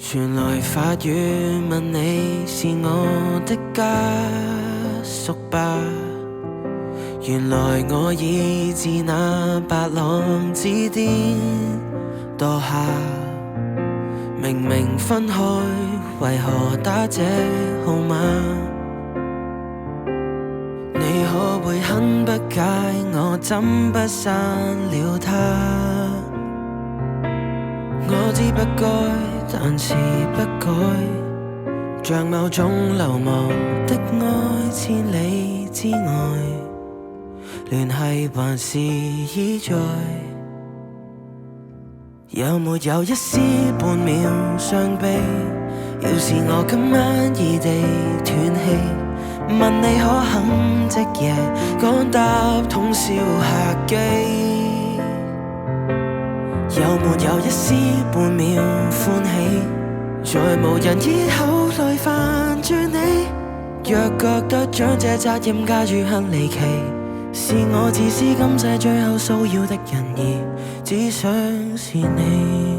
傳來法語問你是我的家屬吧？原來我已自那白浪之巔墮下，明明分開，為何打這號碼？你可會很不解我怎不刪了他？我知不該，但是不改，像某種流亡的愛，千里之外，聯繫還是依在。有沒有一絲半秒傷悲？要是我今晚異地斷氣，問你可肯即夜趕搭通宵客機？有沒有一絲半秒歡喜？在無人以口來煩住你，若覺得將這責任加諸很離奇，是我自私今世最後騷擾的人兒，只想是你。